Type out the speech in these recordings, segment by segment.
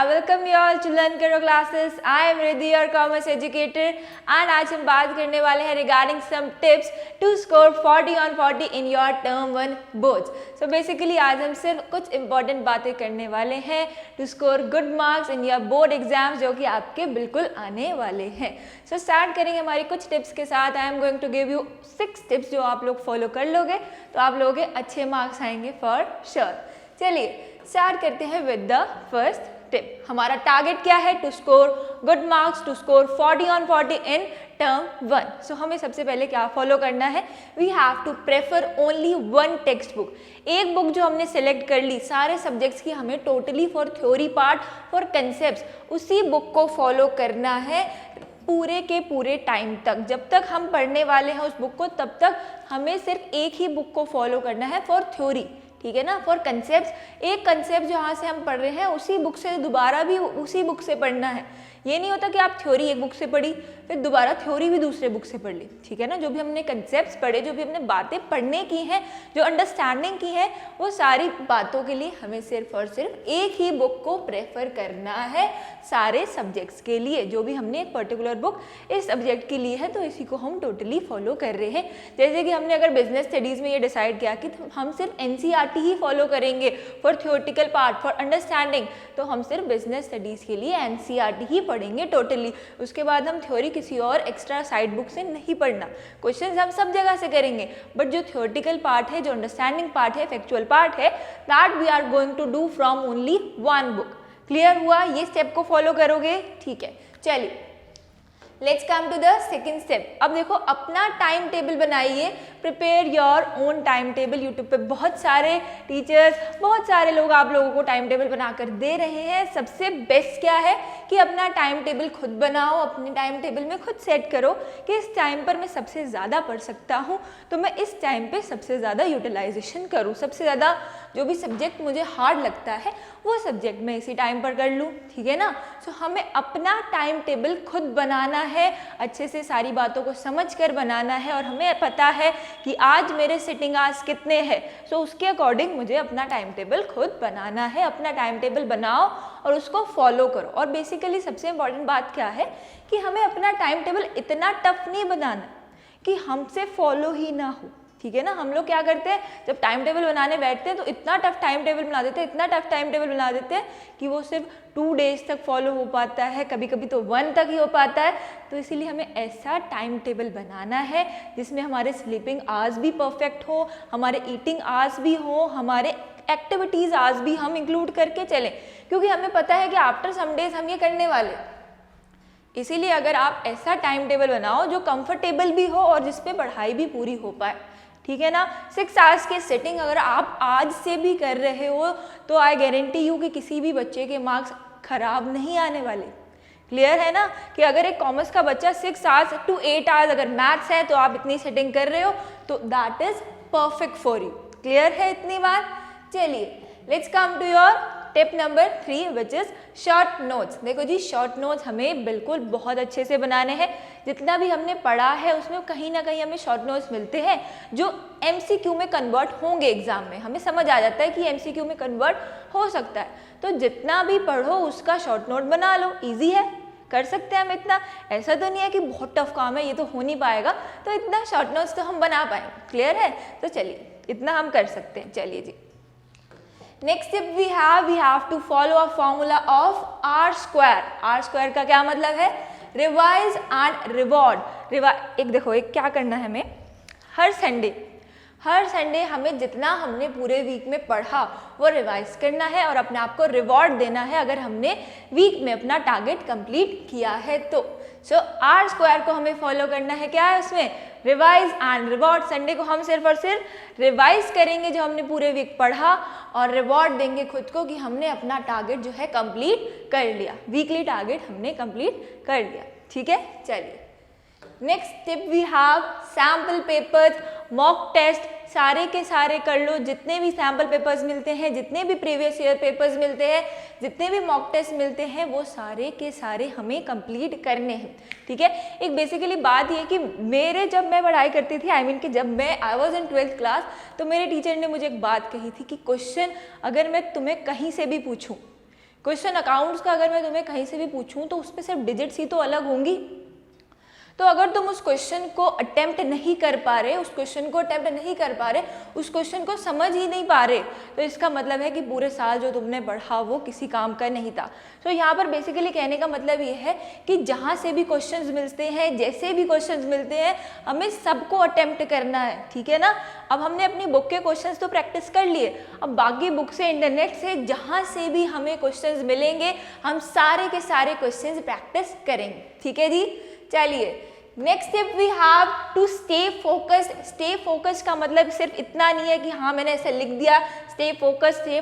I welcome you all to Learn Karo classes. I am Riddhi, your commerce educator, and आज हम बात करने वाले हैं regarding some tips to score 40 on 40 in your term 1 boards. So basically आज हम सिर्फ कुछ important बातें करने वाले हैं to score good marks in your board exams जो कि आपके बिल्कुल आने वाले हैं. So start करेंगे हमारी कुछ tips के साथ. I am going to give you 6 tips जो आप लोग follow कर लोगे तो आप लोगों के अच्छे marks आएंगे for sure. चलिए स्टार्ट करते हैं विद द फर्स्ट टिप. हमारा टारगेट क्या है? To score good marks, to score 40 on 40 in term 1. So हमें सबसे पहले क्या फॉलो करना है? We have to prefer only one text book. एक बुक जो हमने सेलेक्ट कर ली सारे सब्जेक्ट्स की, हमें totally for theory part, for concepts, उसी बुक को फॉलो करना है पूरे के पूरे टाइम तक. जब तक हम पढ़ने वाले हैं उस बुक को तब तक हमें सिर्फ एक ही बुक को फॉलो करना है फॉर थ्योरी. ठीक है ना? फॉर कंसेप्ट एक कंसेप्ट जहाँ से हम पढ़ रहे हैं उसी बुक से दोबारा भी उसी बुक से पढ़ना है. ये नहीं होता कि आप थ्योरी एक बुक से पढ़ी फिर दोबारा थ्योरी भी दूसरे बुक से पढ़ ली. ठीक है ना? जो भी हमने कंसेप्ट्स पढ़े, जो भी हमने बातें पढ़ने की हैं, जो अंडरस्टैंडिंग की है, वो सारी बातों के लिए हमें सिर्फ और सिर्फ एक ही बुक को प्रेफर करना है सारे सब्जेक्ट्स के लिए. जो भी हमने एक पर्टिकुलर बुक इस सब्जेक्ट के लिए है तो इसी को हम टोटली फॉलो कर रहे हैं. जैसे कि हमने अगर बिजनेस स्टडीज़ में ये डिसाइड किया कि हम सिर्फ NCERT ही फॉलो करेंगे for theoretical part, for understanding, तो हम सिर्फ बिजनेस स्टडीज़ के लिए NCERT ही पढ़ेंगे टोटली. उसके बाद हम थ्योरी किसी और एक्स्ट्रा साइड बुक से नहीं पढ़ना. क्वेश्चंस हम सब जगह से करेंगे बट जो थ्योरेटिकल पार्ट है, जो अंडरस्टैंडिंग पार्ट है, फैक्चुअल पार्ट है, that we are going to do from only one book. Clear हुआ? ये स्टेप को फॉलो करोगे? ठीक है. चलिए let's come to the second step. अब देखो अपना टाइम टेबल बनाइए. Prepare your own time table. YouTube पे बहुत सारे टीचर्स, बहुत सारे लोग आप लोगों को टाइम टेबल बनाकर दे रहे हैं. सबसे बेस्ट क्या है कि अपना टाइम टेबल खुद बनाओ. अपने टाइम टेबल में खुद सेट करो कि इस टाइम पर मैं सबसे ज़्यादा पढ़ सकता हूँ तो मैं इस टाइम पे सबसे ज़्यादा यूटिलाइजेशन करूँ. सबसे ज़्यादा जो भी सब्जेक्ट मुझे हार्ड लगता है वो सब्जेक्ट मैं इसी टाइम पर कर लूँ. ठीक है ना? सो हमें अपना टाइम टेबल खुद बनाना है, अच्छे से सारी बातों को समझ कर बनाना है. और हमें पता है कि आज मेरे सिटिंग आवर्स कितने हैं, सो उसके अकॉर्डिंग मुझे अपना टाइम टेबल खुद बनाना है. अपना टाइम टेबल बनाओ और उसको फॉलो करो. और बेसिकली सबसे इम्पॉर्टेंट बात क्या है कि हमें अपना टाइम टेबल इतना टफ नहीं बनाना कि हमसे फॉलो ही ना हो. ठीक है ना? हम लोग क्या करते हैं जब टाइम टेबल बनाने बैठते हैं तो इतना टफ टाइम टेबल बना देते हैं, इतना टफ टाइम टेबल बना देते हैं कि वो सिर्फ 2 डेज तक फॉलो हो पाता है, कभी कभी तो 1 तक ही हो पाता है. तो इसीलिए हमें ऐसा टाइम टेबल बनाना है जिसमें हमारे स्लीपिंग आवर्स भी परफेक्ट हो, हमारे ईटिंग आवर्स भी हो, हमारे एक्टिविटीज़ आवर्स भी हम इंक्लूड करके चलें. क्योंकि हमें पता है कि आफ्टर सम डेज हम ये करने वाले. इसीलिए अगर आप ऐसा टाइम टेबल बनाओ जो कंफर्टेबल भी हो और जिसपे पढ़ाई भी पूरी हो पाए. ठीक है ना? 6 आवर्स की सेटिंग अगर आप आज से भी कर रहे हो तो आई गारंटी यू कि किसी भी बच्चे के मार्क्स खराब नहीं आने वाले. क्लियर है ना? कि अगर एक कॉमर्स का बच्चा 6 आवर्स to 8 आवर्स अगर मैथ्स है तो आप इतनी सेटिंग कर रहे हो तो that is perfect for you. Clear है इतनी बात? चलिए let's come to your tip number 3 which is short notes. देखो जी, शॉर्ट नोट्स हमें बिल्कुल बहुत अच्छे से बनाने हैं. जितना भी हमने पढ़ा है उसमें कहीं ना कहीं हमें शॉर्ट नोट्स मिलते हैं जो MCQ में कन्वर्ट होंगे एग्जाम में. हमें समझ आ जाता है कि MCQ में कन्वर्ट हो सकता है. तो जितना भी पढ़ो उसका शॉर्ट नोट बना लो. ईजी है, कर सकते हैं हम इतना. ऐसा तो नहीं है कि बहुत टफ काम है, ये तो हो नहीं पाएगा. तो इतना शॉर्ट नोट्स तो हम बना पाएंगे. क्लियर है? तो चलिए इतना हम कर सकते हैं. चलिए जी, next tip we have to follow a formula of R square. R square का क्या मतलब है? Revise and reward. एक देखो, एक क्या करना है हमें, हर संडे हमें जितना हमने पूरे वीक में पढ़ा वो रिवाइज करना है और अपने आप को रिवॉर्ड देना है अगर हमने वीक में अपना टारगेट कंप्लीट किया है तो. सो R स्क्वायर को हमें फॉलो करना है. क्या है उसमें? Revise and reward. संडे को हम सिर्फ और सिर्फ रिवाइज करेंगे जो हमने पूरे वीक पढ़ा और रिवॉर्ड देंगे खुद को कि हमने अपना टारगेट जो है कंप्लीट कर लिया. वीकली टारगेट हमने कंप्लीट कर लिया. ठीक है? चलिए next tip we have sample papers, mock test. सारे के सारे कर लो. जितने भी सैम्पल पेपर्स मिलते हैं, जितने भी प्रीवियस ईयर पेपर्स मिलते हैं, जितने भी मॉक टेस्ट मिलते हैं वो सारे के सारे हमें कंप्लीट करने हैं. ठीक है? एक बेसिकली बात ये कि जब मैं पढ़ाई करती थी, कि जब I was in 12th class, तो मेरे टीचर ने मुझे एक बात कही थी कि क्वेश्चन अगर मैं तुम्हें कहीं से भी पूछूं क्वेश्चन अकाउंट्स का अगर मैं तुम्हें कहीं से भी पूछूं तो उसमें सिर्फ डिजिट्स ही तो अलग होंगी। तो अगर तुम उस क्वेश्चन को अटेम्प्ट नहीं कर पा रहे, उस क्वेश्चन को समझ ही नहीं पा रहे, तो इसका मतलब है कि पूरे साल जो तुमने पढ़ा वो किसी काम का नहीं था। तो यहाँ पर बेसिकली कहने का मतलब ये है कि जहाँ से भी क्वेश्चंस मिलते हैं, जैसे भी क्वेश्चंस मिलते हैं, हमें सबको अटेम्प्ट करना है, ठीक है ना। अब हमने अपनी बुक के क्वेश्चंस तो प्रैक्टिस कर लिए, अब बाकी बुक से, इंटरनेट से, जहाँ से भी हमें क्वेश्चंस मिलेंगे हम सारे के सारे क्वेश्चंस प्रैक्टिस करेंगे, ठीक है जी। चलिए next step we have to stay focused. Stay focused का मतलब सिर्फ इतना नहीं है कि हाँ मैंने ऐसे लिख दिया स्टे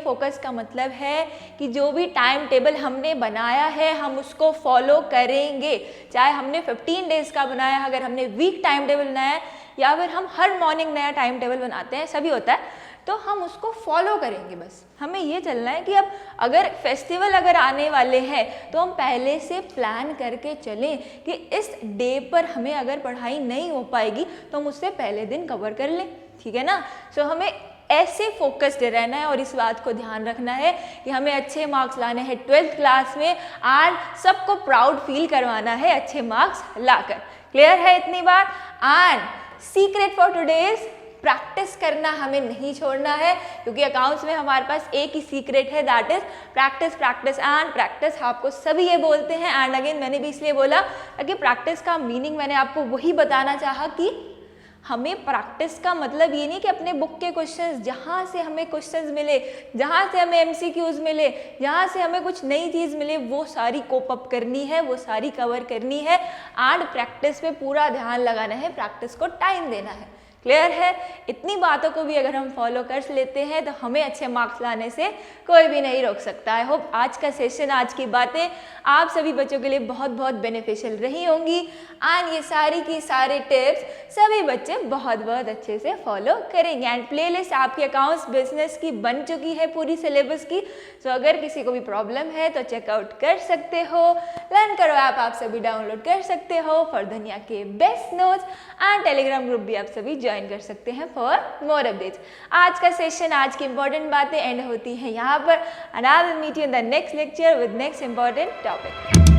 फोकस्ड का मतलब है कि जो भी टाइम टेबल हमने बनाया है हम उसको फॉलो करेंगे। चाहे हमने 15 डेज का बनाया, अगर हमने वीक टाइम टेबल बनाया है, या फिर हम हर मॉर्निंग नया टाइम टेबल बनाते हैं, सभी होता है, तो हम उसको फॉलो करेंगे। बस हमें ये चलना है कि अब अगर फेस्टिवल अगर आने वाले हैं तो हम पहले से प्लान करके चलें कि इस डे पर हमें अगर पढ़ाई नहीं हो पाएगी तो हम उससे पहले दिन कवर कर लें, ठीक है ना। सो हमें ऐसे फोकस्ड रहना है और इस बात को ध्यान रखना है कि हमें अच्छे मार्क्स लाने हैं 12th क्लास में, और सबको प्राउड फील करवाना है अच्छे मार्क्स लाकर। क्लियर है इतनी बात। And secret for today's, practice करना हमें नहीं छोड़ना है, क्योंकि अकाउंट्स में हमारे पास एक ही सीक्रेट है, that is practice practice and practice. आपको सभी ये बोलते हैं, एंड अगेन मैंने भी इसलिए बोला कि प्रैक्टिस का मीनिंग मैंने आपको वही बताना चाहा कि हमें प्रैक्टिस का मतलब ये नहीं कि अपने बुक के क्वेश्चंस, जहाँ से हमें क्वेश्चंस मिले, जहाँ से हमें एमसीक्यूज मिले, जहाँ से हमें कुछ नई चीज़ मिले, वो सारी कोप अप करनी है, वो सारी कवर करनी है, एंड प्रैक्टिस पे पूरा ध्यान लगाना है, प्रैक्टिस को टाइम देना है। क्लियर है। इतनी बातों को भी अगर हम फॉलो कर लेते हैं तो हमें अच्छे मार्क्स लाने से कोई भी नहीं रोक सकता। आई होप आज का सेशन, आज की बातें आप सभी बच्चों के लिए बहुत बहुत बेनिफिशियल रही होंगी, एंड ये सारी की सारे टिप्स सभी बच्चे बहुत बहुत अच्छे से फॉलो करेंगे। एंड प्लेलिस्ट आपकी अकाउंट्स बिजनेस की बन चुकी है पूरी सिलेबस की, तो अगर किसी को भी प्रॉब्लम है तो चेकआउट कर सकते हो। लर्न करो ऐप आप सभी डाउनलोड कर सकते हो फॉर दुनिया के best notes, and Telegram group भी आप सभी ज्वाइन कर सकते हैं फॉर मोर अपडेट्स। आज का सेशन, आज की इंपॉर्टेंट बातें एंड होती हैं यहाँ पर, and I will meet you in the next lecture with next important topic.